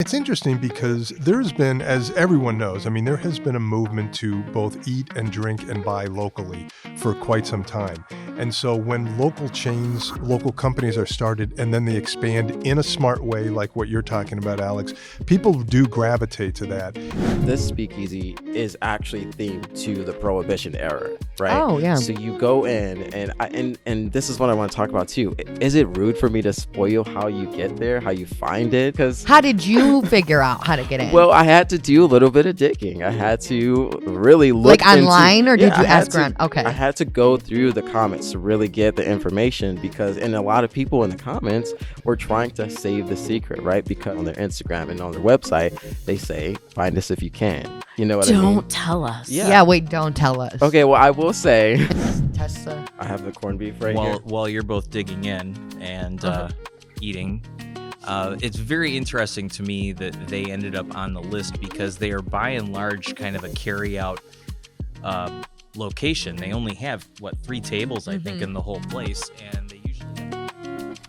it's interesting because there's been, as everyone knows, I mean, there has been a movement to both eat and drink and buy locally for quite some time. And so when local chains, local companies are started and then they expand in a smart way, like what you're talking about, Alex, people do gravitate to that. This speakeasy is actually themed to the Prohibition era, right? Oh, yeah. So you go in, and this is what I want to talk about too. Is it rude for me to spoil how you get there, how you find it? Because how did you figure out how to get in? Well, I had to do a little bit of digging. I had to really look like online, or did you ask around? Okay. I had to go through the comments to really get the information and a lot of people in the comments were trying to save the secret, right? Because on their Instagram and on their website, they say, find us if you can. You know what I mean? Don't tell us. Yeah, wait, don't tell us. Okay, well, I will say, Tessa. I have the corned beef right here. While you're both digging in and eating, it's very interesting to me that they ended up on the list because they are by and large kind of a carry-out location. They only have, 3 tables, I think, in the whole place, and they usually have...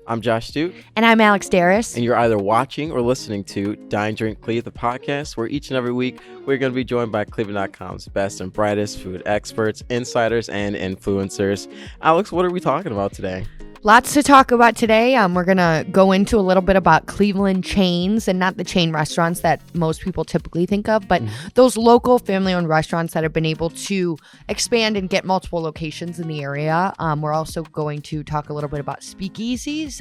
I'm Josh Duke. And I'm Alex Darus. And you're either watching or listening to Dine Drink CLE, the podcast, where each and every week we're going to be joined by cleveland.com's best and brightest food experts, insiders, and influencers. Alex, what are we talking about today? Lots to talk about today. We're going to go into a little bit about Cleveland chains, and not the chain restaurants that most people typically think of, but those local family-owned restaurants that have been able to expand and get multiple locations in the area. We're also going to talk a little bit about speakeasies.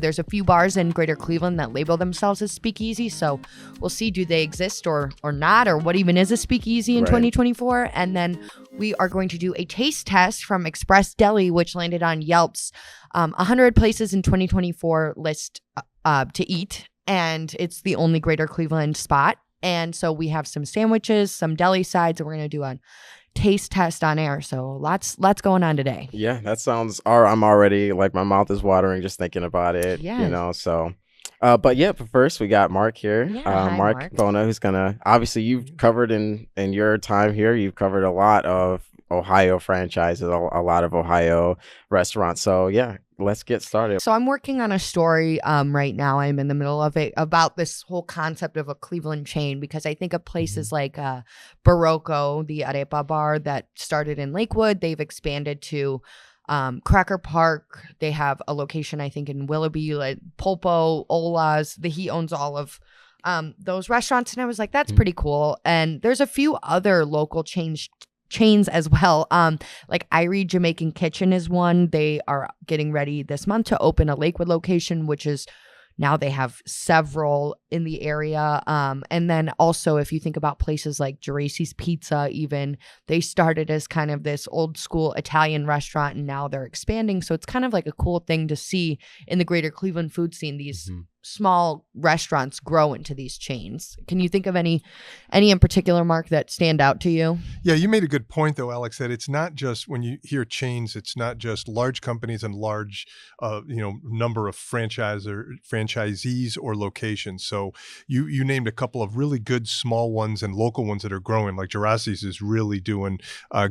There's a few bars in Greater Cleveland that label themselves as speakeasy, so we'll see, do they exist or not, or what even is a speakeasy in 2024? And then we are going to do a taste test from Express Deli, which landed on Yelp's 100 places in 2024 list to eat, and it's the only Greater Cleveland spot. And so we have some sandwiches, some deli sides, and we're going to do a taste test on air. So lots going on today. Yeah, that sounds, I'm already, like, my mouth is watering just thinking about it, Yes. you know, so... but first we got Marc here. Hi, Marc Bona, who's obviously you've covered in your time here, you've covered a lot of Ohio franchises, a lot of Ohio restaurants. So yeah, let's get started. So I'm working on a story right now. I'm in the middle of it about this whole concept of a Cleveland chain, because I think of places like Barocco, the arepa bar that started in Lakewood. They've expanded to Cracker Park. They have a location, I think, in Willoughby, like Polpo, Ola's. He owns all of those restaurants. And I was like, that's pretty cool. And there's a few other local chains as well. Like Irie Jamaican Kitchen is one. They are getting ready this month to open a Lakewood location, which is now they have several in the area. And then also, if you think about places like Geraci's Pizza, even, they started as kind of this old school Italian restaurant, and now they're expanding. So it's kind of like a cool thing to see in the Greater Cleveland food scene, these small restaurants grow into these chains. Can you think of any in particular, Marc, that stand out to you? Yeah, you made a good point, though, Alex, that it's not just, when you hear chains, it's not just large companies and large, number of franchisees or locations. So you named a couple of really good small ones and local ones that are growing, like Geraci's is really doing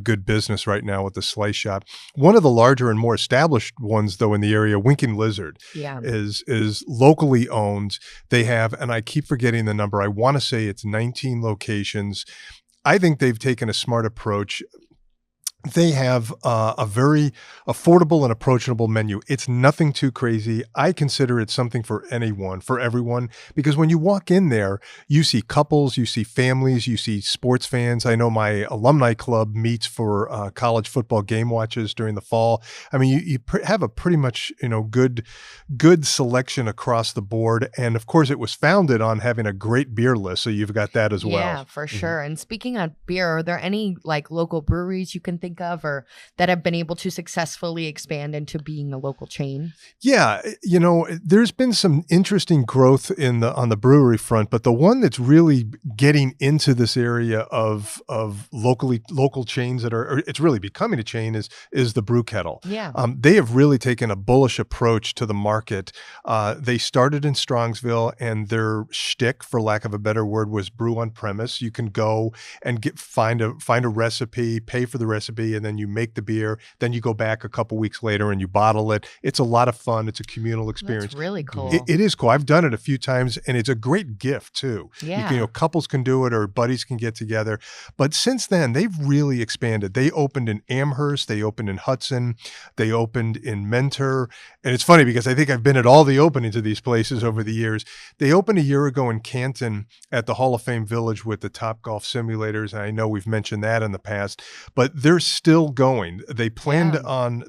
good business right now with the slice shop. One of the larger and more established ones, though, in the area, Winking Lizard, is locally owned. They have, and I keep forgetting the number, I want to say it's 19 locations. I think they've taken a smart approach. They have a very affordable and approachable menu. It's nothing too crazy. I consider it something for everyone, because when you walk in there, you see couples, you see families, you see sports fans. I know my alumni club meets for college football game watches during the fall. I mean, you have a pretty much, good selection across the board. And of course, it was founded on having a great beer list. So you've got that as well. Yeah, for sure. And speaking of beer, are there any like local breweries you can think of, or that have been able to successfully expand into being a local chain? Yeah, there's been some interesting growth on the brewery front, but the one that's really getting into this area of local chains it's really becoming a chain is the Brew Kettle. Yeah. They have really taken a bullish approach to the market. They started in Strongsville, and their shtick, for lack of a better word, was brew on premise. You can go and find a recipe, pay for the recipe, be, and then you make the beer, then you go back a couple weeks later and you bottle it. It's a lot of fun. It's a communal experience. That's really cool. It is cool. I've done it a few times, and it's a great gift too. Yeah. Couples can do it, or buddies can get together. But since then, they've really expanded. They opened in Amherst, they opened in Hudson, they opened in Mentor. And it's funny because I think I've been at all the openings of these places over the years. They opened a year ago in Canton at the Hall of Fame Village with the Top Golf simulators. And I know we've mentioned that in the past, but they're still going. They plan on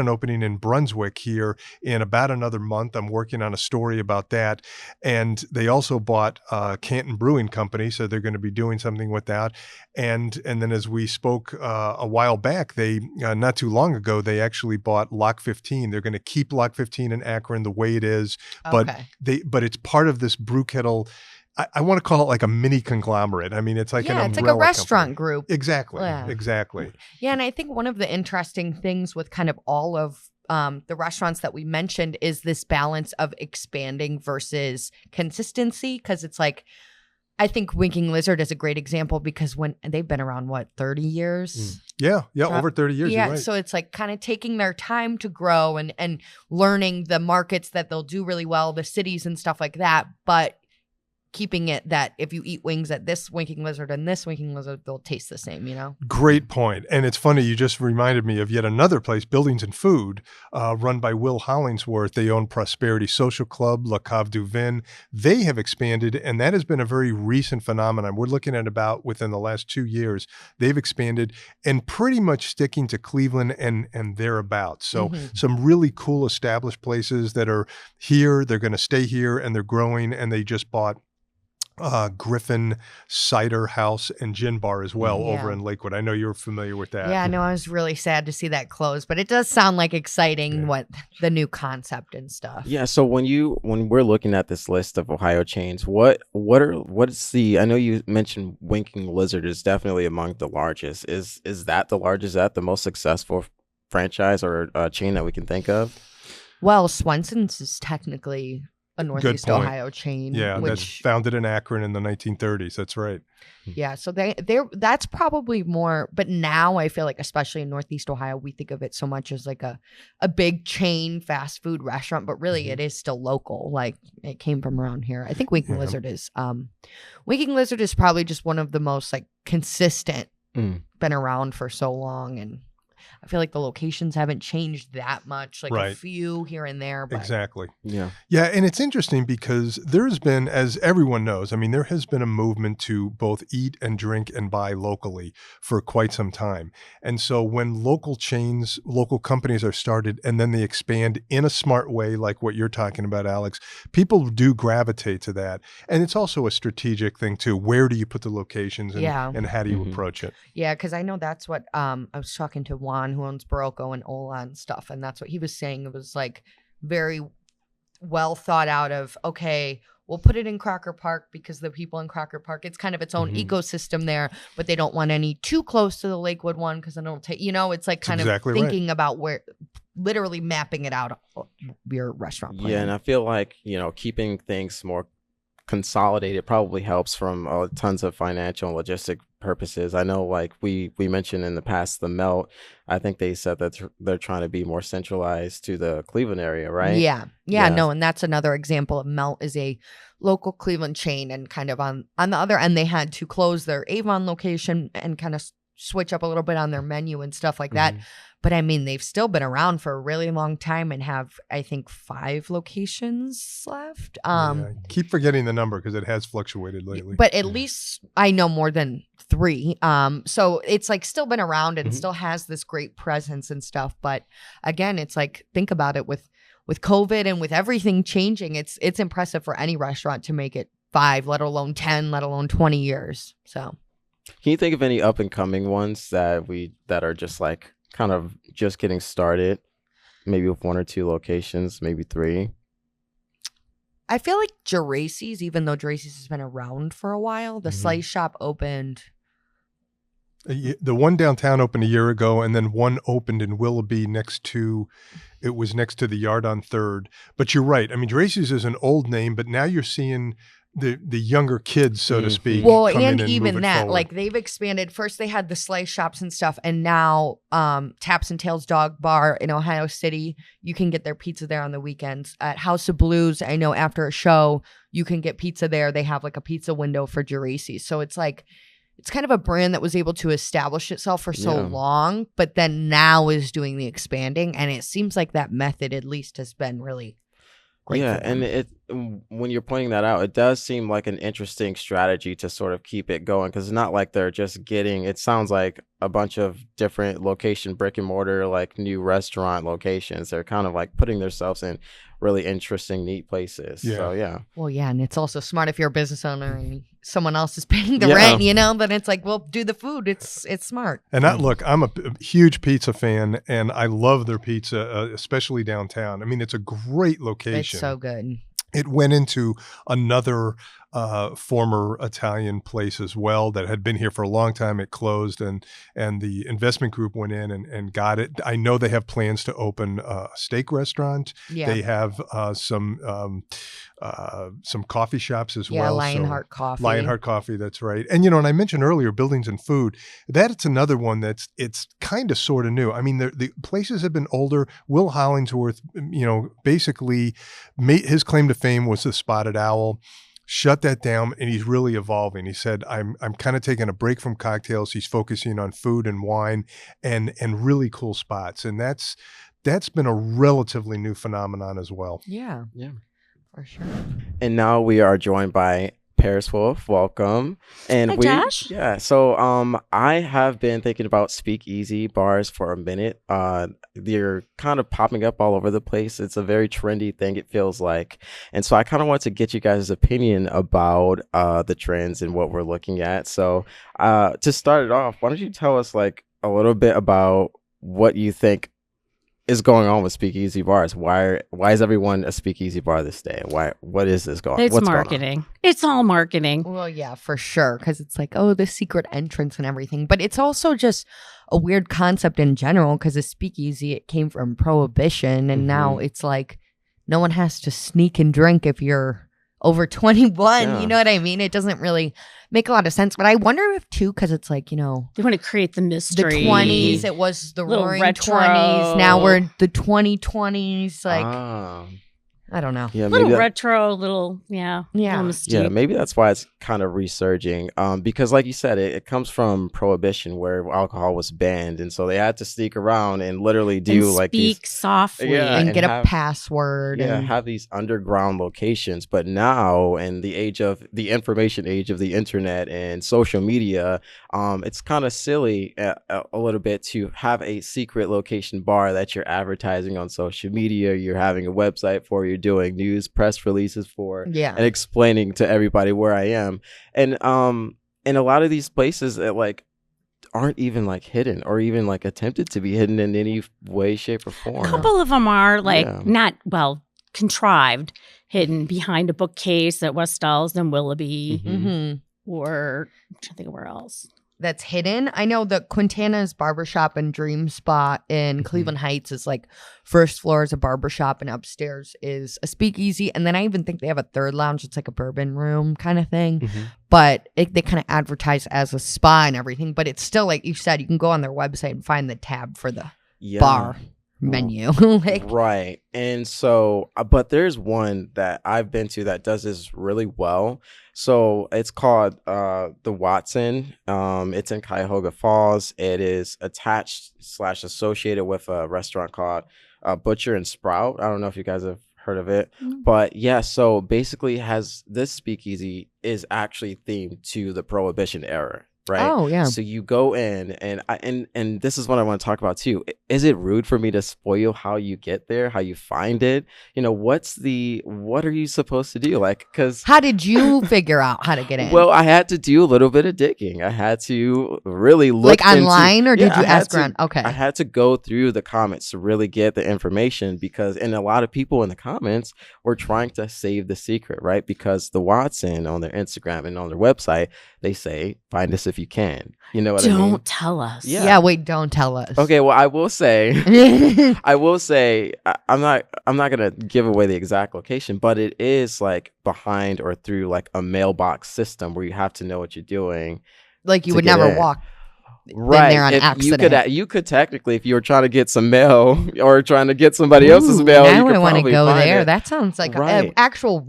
opening in Brunswick here in about another month. I'm working on a story about that. And they also bought Canton Brewing Company, so they're going to be doing something with that. And then as we spoke a while back, they not too long ago, they actually bought Lock 15. They're going to keep Lock 15 in Akron the way it is, but it's part of this brew kettle. I want to call it like a mini conglomerate. I mean, it's like an umbrella it's like a restaurant company. group. Exactly. Yeah. Exactly. Yeah, and I think one of the interesting things with kind of all of the restaurants that we mentioned is this balance of expanding versus consistency, because it's like, I think Winking Lizard is a great example because when they've been around, 30 years? Yeah, over 30 years. Yeah, you're right. so it's like kind of taking their time to grow and learning the markets that they'll do really well, the cities and stuff like that, but keeping it that if you eat wings at this Winking Lizard and this Winking Lizard, they'll taste the same, Great point. And it's funny, you just reminded me of yet another place, Buildings and Food, run by Will Hollingsworth. They own Prosperity Social Club, La Cave du Vin. They have expanded, and that has been a very recent phenomenon. We're looking at about within the last 2 years, they've expanded and pretty much sticking to Cleveland and thereabouts. So some really cool established places that are here, they're going to stay here, and they're growing, and they just bought Griffin Cider House and Gin Bar as well over in Lakewood. I know you're familiar with that. Yeah, no, I was really sad to see that close, but it does sound like exciting what the new concept and stuff. Yeah, so when we're looking at this list of Ohio chains, what's the, I know you mentioned Winking Lizard is definitely among the largest. Is that the largest? Is that the most successful franchise or chain that we can think of? Well, Swenson's is technically a Northeast Ohio chain. Yeah, that's founded in Akron in the 1930s. That's right. Yeah, so that's probably more, but now I feel like, especially in Northeast Ohio, we think of it so much as like a big chain fast food restaurant, but really it is still local. Like it came from around here. I think Winking Lizard is probably just one of the most like consistent, been around for so long, and I feel like the locations haven't changed that much, like a few here and there. But. Exactly. Yeah. Yeah. And it's interesting because there's been, as everyone knows, I mean, there has been a movement to both eat and drink and buy locally for quite some time. And so when local chains, local companies are started and then they expand in a smart way, like what you're talking about, Alex, people do gravitate to that. And it's also a strategic thing too. Where do you put the locations and how do you approach it? Yeah. Cause I know that's what, I was talking to Juan, who owns Barocco and Ola and stuff, and that's what he was saying. It was like very well thought out of, okay, we'll put it in Crocker Park because the people in Crocker Park, it's kind of its own ecosystem there, but they don't want any too close to the Lakewood one because then it'll take, it's like kind of thinking about where, literally mapping it out your restaurant plan. Yeah, and I feel like, keeping things more consolidated probably helps from tons of financial and logistic purposes. I know, like we mentioned in the past, the Melt, I think they said that they're trying to be more centralized to the Cleveland area, right? Yeah, no, and that's another example of Melt is a local Cleveland chain, and kind of on the other end, they had to close their Avon location and kind of switch up a little bit on their menu and stuff like that. But I mean, they've still been around for a really long time and have, I think, 5 locations left. Keep forgetting the number because it has fluctuated lately. But at least I know more than 3. So it's like still been around and still has this great presence and stuff. But again, it's like, think about it with COVID and with everything changing, it's impressive for any restaurant to make it 5, let alone 10, let alone 20 years. So can you think of any up and coming ones that are just like kind of just getting started, maybe with 1 or 2 locations, maybe 3? I feel like Geraci's, even though Geraci's has been around for a while, the Slice Shop opened The one downtown opened a year ago, and then one opened in Willoughby next to the Yard on 3rd. But you're right. I mean, Dracy's is an old name, but now you're seeing the younger kids, so to speak. Well, come in and even move it that, forward. like they've expanded. First, they had the slice shops and stuff, and now Taps and Tails Dog Bar in Ohio City, you can get their pizza there on the weekends. At House of Blues, I know after a show, you can get pizza there. They have like a pizza window for Geraci. So it's like, it's kind of a brand that was able to establish itself for so long, but then now is doing the expanding. And it seems like that method at least has been really great. Yeah, and when you're pointing that out, it does seem like an interesting strategy to sort of keep it going, because it's not like they're just getting, it sounds like a bunch of different location, brick and mortar, like new restaurant locations. They're kind of like putting themselves in really interesting, neat places. Yeah. So, yeah. Well, yeah, and it's also smart if you're a business owner and someone else is paying the rent, then it's like, well, do the food. It's smart. And look, I'm a huge pizza fan, and I love their pizza, especially downtown. I mean, it's a great location. It's so good. It went into another former Italian place as well that had been here for a long time. It closed, and the investment group went in and got it. I know they have plans to open a steak restaurant. Yeah. They have some coffee shops as well. Yeah, Lionheart Coffee. Lionheart Coffee, that's right. And and I mentioned earlier buildings and food. It's another one it's kind of sort of new. I mean, the places have been older. Will Hollingsworth, basically his claim to fame was the Spotted Owl. Shut that down, and he's really evolving. He said, I'm kind of taking a break from cocktails. He's focusing on food and wine and really cool spots. And that's been a relatively new phenomenon as well. Yeah. Yeah. For sure. And now we are joined by Paris Wolfe. Welcome. And Hi, Josh. Yeah. So I have been thinking about speakeasy bars for a minute. They're kind of popping up all over the place. It's a very trendy thing, it feels like. And so I kind of want to get you guys' opinion about the trends and what we're looking at. So to start it off, why don't you tell us like a little bit about what you think is going on with speakeasy bars? Why is everyone a speakeasy bar this day? What is this going? It's what's marketing. Going on? It's all marketing. Well, yeah, for sure. Because it's like, oh, the secret entrance and everything. But it's also just a weird concept in general, because a speakeasy, it came from Prohibition. And now it's like no one has to sneak and drink if you're over 21. Yeah. You know what I mean? It doesn't really make a lot of sense. But I wonder if too, because it's like, They want to create the mystery. the 20s, it was the Little roaring retro. 20s. Now we're the 2020s. Like, I don't know. Yeah, Little maybe retro, little, little mystique. Yeah, maybe that's why it's kind of resurging. Because like you said, it comes from Prohibition, where alcohol was banned, and so they had to sneak around and literally do and like speak these, softly. And get have- a password. yeah, and have these underground locations. But now, in the age of the information age of the internet and social media, it's kind of silly a little bit to have a secret location bar that you're advertising on social media. You're having a website for, you're doing news press releases for, Yeah. and explaining to everybody where I am. And a lot of these places that like aren't even like hidden or even like attempted to be hidden in any way, shape, or form. A couple of them are like Yeah. not, contrived, hidden behind a bookcase at West Ells and Willoughby, Mhm. or I'm trying to think of where else. That's hidden. I know that Quintana's Barbershop and Dream Spot in Cleveland Heights is like first floor is a barbershop and upstairs is a speakeasy. And then I even think they have a third lounge. It's like a bourbon room kind of thing. But they kind of advertise as a spa and everything. But it's still, like you said, you can go on their website and find the tab for the bar menu. Like, Right. And so, but there's one that I've been to that does this really well. So it's called the Watson. It's in Cuyahoga Falls. It is attached / associated with a restaurant called Butcher and Sprout. I don't know if you guys have heard of it, but yeah. So basically, this speakeasy is actually themed to the Prohibition era. Right. Oh, yeah. So you go in, and this is what I want to talk about too. Is it rude for me to spoil how you get there, how you find it? What are you supposed to do? Like, because how did you figure out how to get in? well, I had to do a little bit of digging. I had to really look like online, or did you I had ask around? Okay. I had to go through the comments to really get the information, because, and a lot of people in the comments were trying to save the secret, right? Because the Watson on their Instagram and on their website, they say, find us if if you can. You know what I mean? Don't tell us. Yeah. Yeah, wait, don't tell us. Okay, well, I will say, I'm not gonna give away the exact location, but it is like behind or through like a mailbox system where you have to know what you're doing. Like you to would get never in. walk Right. there on If accident. you could technically, if you were trying to get some mail or trying to get somebody else's Ooh, mail, now you could I want to probably go find there. it. That sounds like an Right. actual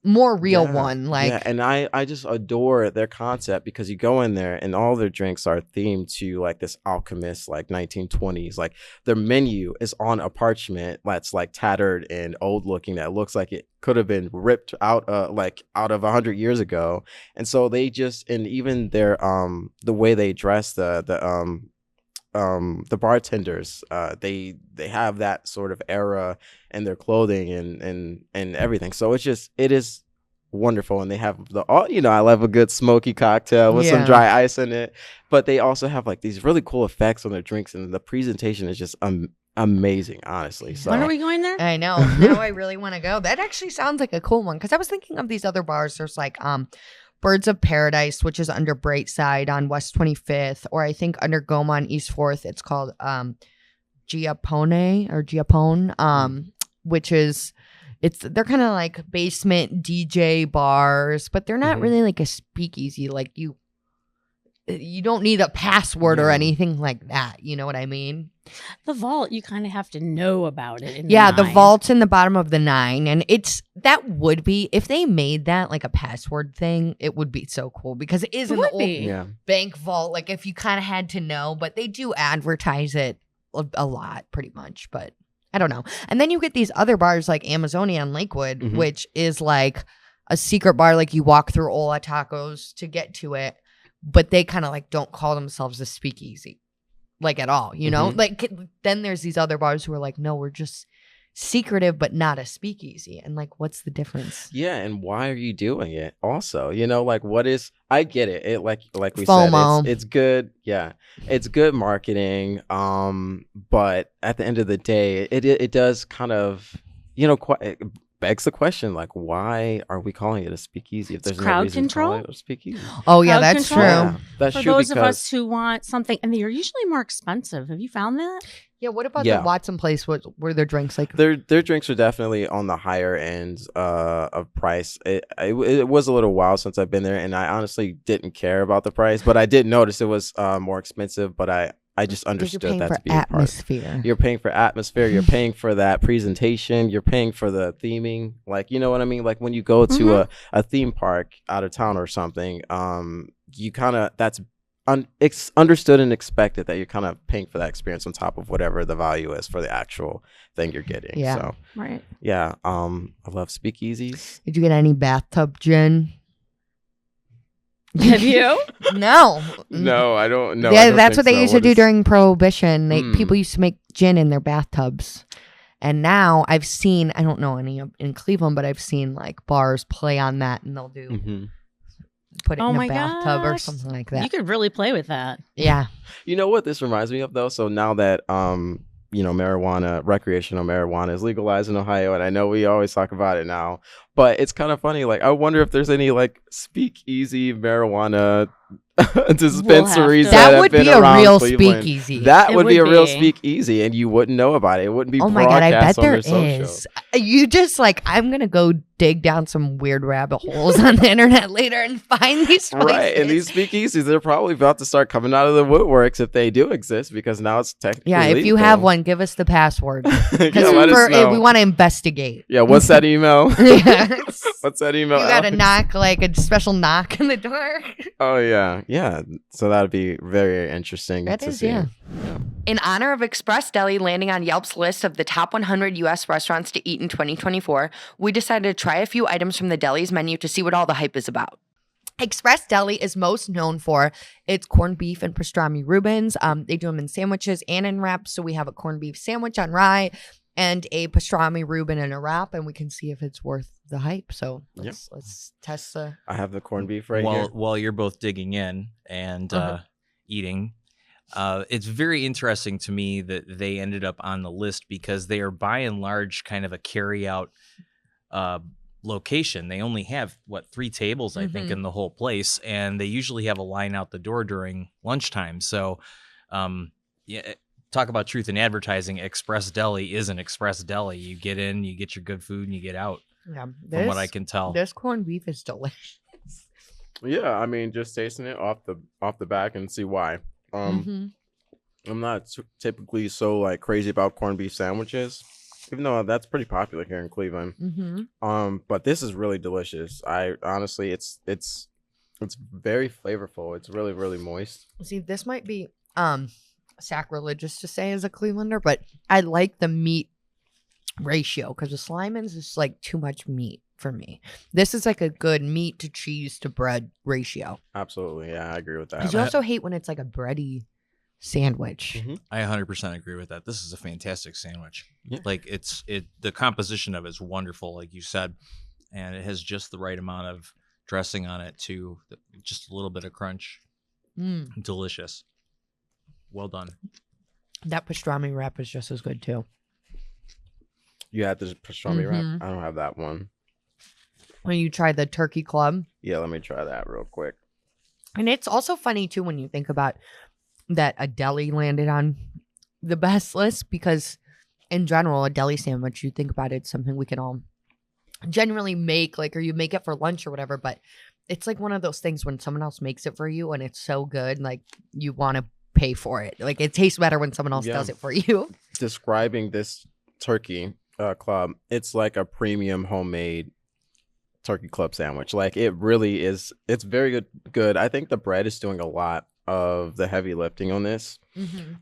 more real Yeah, one. Like yeah, and I just adore their concept because you go in there and all their drinks are themed to like this alchemist, like 1920s. Like their menu is on a parchment that's like tattered and old looking that looks like it could have been ripped out out of 100 years ago. And so they just, and even their the way they dress the bartenders, they have that sort of era in their clothing and everything. So it is wonderful. And they have I love a good smoky cocktail with some Yeah. dry ice in it, but they also have like these really cool effects on their drinks, and the presentation is just amazing, honestly. So When are we going there? I know. Now I really want to go. That actually sounds like a cool one because I was thinking of these other bars. There's like Birds of Paradise, which is under Brightside on West 25th, or I think under Goma on East 4th. It's called Giapone, which is they're kind of like basement DJ bars, but they're not Mhm. really like a speakeasy. Like you don't need a password or Yeah. anything like that. You know what I mean? The vault, you kind of have to know about it. Yeah, the nine. vault's in the bottom of the 9, and that would be, if they made that like a password thing, it would be so cool because it is It in the would old be. yeah. bank vault. Like if you kind of had to know, but they do advertise it a lot, pretty much. But I don't know. And then you get these other bars like Amazonia and Lakewood, Mhm. which is like a secret bar. Like you walk through Ola Tacos to get to it, but they kind of like don't call themselves a speakeasy. Like at all, you know? Mhm. Like then there's these other bars who are like, no, we're just secretive but not a speakeasy. And like, what's the difference? Yeah, and why are you doing it? Also, like what is? I get it. It like we FOMO. said, it's good. Yeah, it's good marketing. But at the end of the day, it does kind of it begs the question, like, why are we calling it a speakeasy if there's no crowd reason to call control? it a speakeasy? Oh yeah, Crowd that's control? true. Yeah, that's For true those of because us who want something, and they are usually more expensive. Have you found that? Yeah, what about Yeah. the Watson place? What were their drinks like? their drinks are definitely on the higher end of price. It was a little while since I've been there, and I honestly didn't care about the price, but I did notice it was more expensive. But I just Because understood you're paying that for to be a part. atmosphere. You're paying for atmosphere. You're paying for that presentation. You're paying for the theming. Like, you know what I mean? Like when you go to a theme park out of town or something, you kind of it's understood and expected that you're kind of paying for that experience on top of whatever the value is for the actual thing you're getting. Yeah. So Right. yeah, I love speakeasies. Did you get any bathtub gin? Have you? No. No, I don't know. Yeah, that's what they used to do during Prohibition. People used to make gin in their bathtubs. And now I've seen, I don't know any in Cleveland, but I've seen like bars play on that, and they'll do put it Oh in my a bathtub or gosh. something like that. You could really play with that. Yeah. You know what this reminds me of though? So now that recreational marijuana is legalized in Ohio, and I know we always talk about it now, but it's kind of funny. Like, I wonder if there's any like speakeasy marijuana dispensaries to. That have would been be a around real Cleveland. speakeasy. That It would be a would real be. speakeasy, and you wouldn't know about it. It wouldn't be Oh my God, I bet broadcast on there their is. social. You just like, I'm going to go dig down some weird rabbit holes on the internet later and find these places. Right, and these speakeasies, they're probably about to start coming out of the woodworks if they do exist, because now it's technically Yeah, if you legal. have one, give us the password. Yeah, let us know. We want to investigate. Yeah, what's that email? Yes. What's that email? You got to Alex? knock, like a special knock on the door. Oh yeah. So that'd be very interesting. That to is, see. yeah. In honor of Express Deli landing on Yelp's list of the top 100 U.S. restaurants to eat in 2024, we decided to try a few items from the deli's menu to see what all the hype is about. Express Deli is most known for its corned beef and pastrami Reubens. They do them in sandwiches and in wraps. So we have a corned beef sandwich on rye and a pastrami Reuben in a wrap, and we can see if it's worth the hype. So let's test the. I have the corned beef right here. While you're both digging in and eating, it's very interesting to me that they ended up on the list because they are by and large kind of a carry-out location. They only have 3 tables, I think, in the whole place, and they usually have a line out the door during lunchtime. So, yeah, talk about truth in advertising. Express Deli is an Express Deli. You get in, you get your good food, and you get out. Yeah, From what I can tell, this corned beef is delicious. Yeah, I mean, just tasting it off the back and see why. I'm not typically so like crazy about corned beef sandwiches, even though that's pretty popular here in Cleveland. But this is really delicious. I honestly, it's very flavorful. It's really, really moist. See, this might be sacrilegious to say as a Clevelander, but I like the meat ratio because the Slyman's is like too much meat for me. This is like a good meat to cheese to bread ratio. Absolutely, yeah, I agree with that. Because you also hate when it's like a bready sandwich. I 100% agree with that. This is a fantastic sandwich. Yeah. Like the composition of it is wonderful, like you said, and it has just the right amount of dressing on it too. Just a little bit of crunch. Delicious. Well done. That pastrami wrap is just as good too. You had the pastrami wrap? I don't have that one. When you try the turkey club. Yeah, let me try that real quick. And it's also funny too when you think about that a deli landed on the best list, because in general, a deli sandwich, you think about it, something we can all generally make, like, or you make it for lunch or whatever, but it's like one of those things when someone else makes it for you and it's so good, like you want to pay for it. Like it tastes better when someone else does it for you. Describing this turkey club, it's like a premium homemade turkey club sandwich. Like it really is. It's very good. I think the bread is doing a lot of the heavy lifting on this.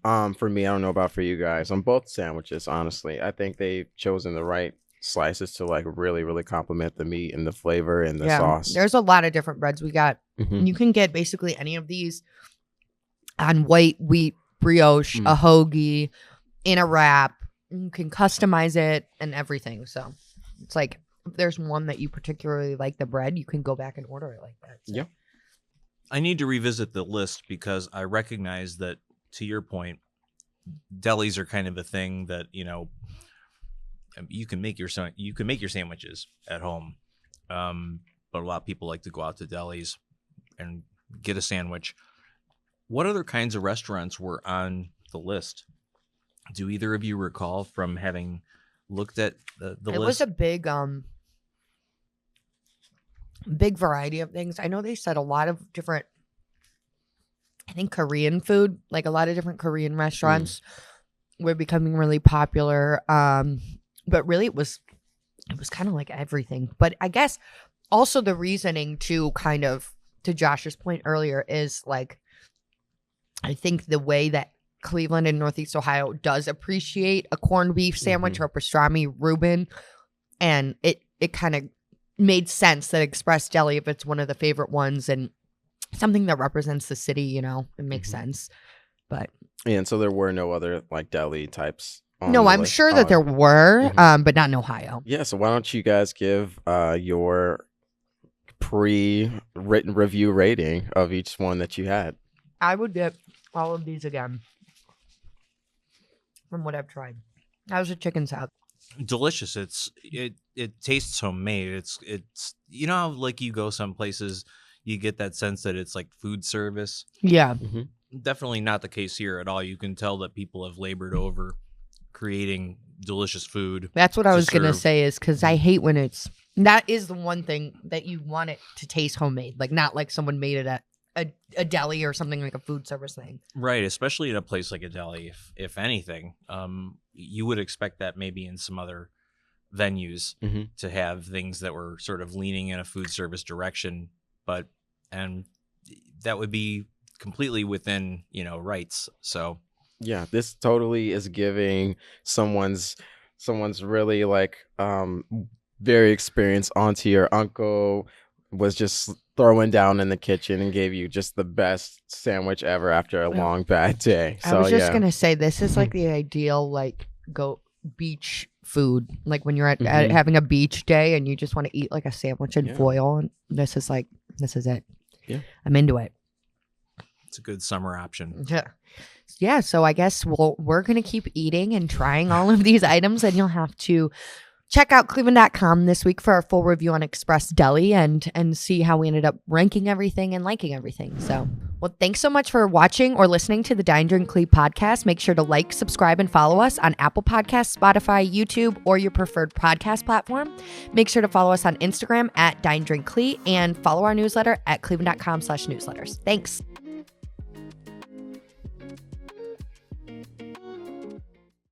For me, I don't know about for you guys on both sandwiches. Honestly, I think they've chosen the right slices to like really, really complement the meat and the flavor and the sauce. There's a lot of different breads we got. You can get basically any of these on white wheat brioche, a hoagie, in a wrap. You can customize it and everything. So it's like if there's one that you particularly like the bread, you can go back and order it like that. So. Yeah. I need to revisit the list because I recognize that, to your point, delis are kind of a thing that, you know, you can make your sandwiches at home, but a lot of people like to go out to delis and get a sandwich. What other kinds of restaurants were on the list? Do either of you recall from having looked at the list? It was a big variety of things. I know they said a lot of different, I think Korean food, like a lot of different Korean restaurants were becoming really popular. But really it was kind of like everything. But I guess also the reasoning to kind of, to Josh's point earlier, is like, I think the way that Cleveland and Northeast Ohio does appreciate a corned beef sandwich or a pastrami Reuben, and it kind of made sense that Express Deli, if it's one of the favorite ones and something that represents the city, you know, it makes sense. But yeah, and so there were no other like deli types. No, I'm sure that there were, but not in Ohio. Yeah, so why don't you guys give your pre-written review rating of each one that you had? I would get all of these again from what I've tried. How's the chicken salad? Delicious. It tastes homemade. It's you know how like you go some places, you get that sense that it's like food service. Yeah. Definitely not the case here at all. You can tell that people have labored over creating delicious food. That's what I was going to serve. say, is because I hate when that is the one thing that you want it to taste homemade, like not like someone made it at a deli or something, like a food service thing. Right, especially in a place like a deli, if anything. You would expect that maybe in some other venues to have things that were sort of leaning in a food service direction, and that would be completely within, you know, rights. So yeah, this totally is giving someone's really like very experienced auntie or uncle was just throwing down in the kitchen and gave you just the best sandwich ever after a long bad day. So I was just gonna say, this is like the ideal like go beach food, like when you're at having a beach day and you just want to eat like a sandwich in foil, and this is it. Yeah, I'm into it. it's a good summer option. Yeah, so I guess we're gonna keep eating and trying all of these items, and you'll have to check out cleveland.com this week for our full review on Express Deli and see how we ended up ranking everything and liking everything. So, well, thanks so much for watching or listening to the Dine Drink CLE podcast. Make sure to like, subscribe, and follow us on Apple Podcasts, Spotify, YouTube, or your preferred podcast platform. Make sure to follow us on Instagram at DineDrinkCLE and follow our newsletter at cleveland.com/newsletters. Thanks.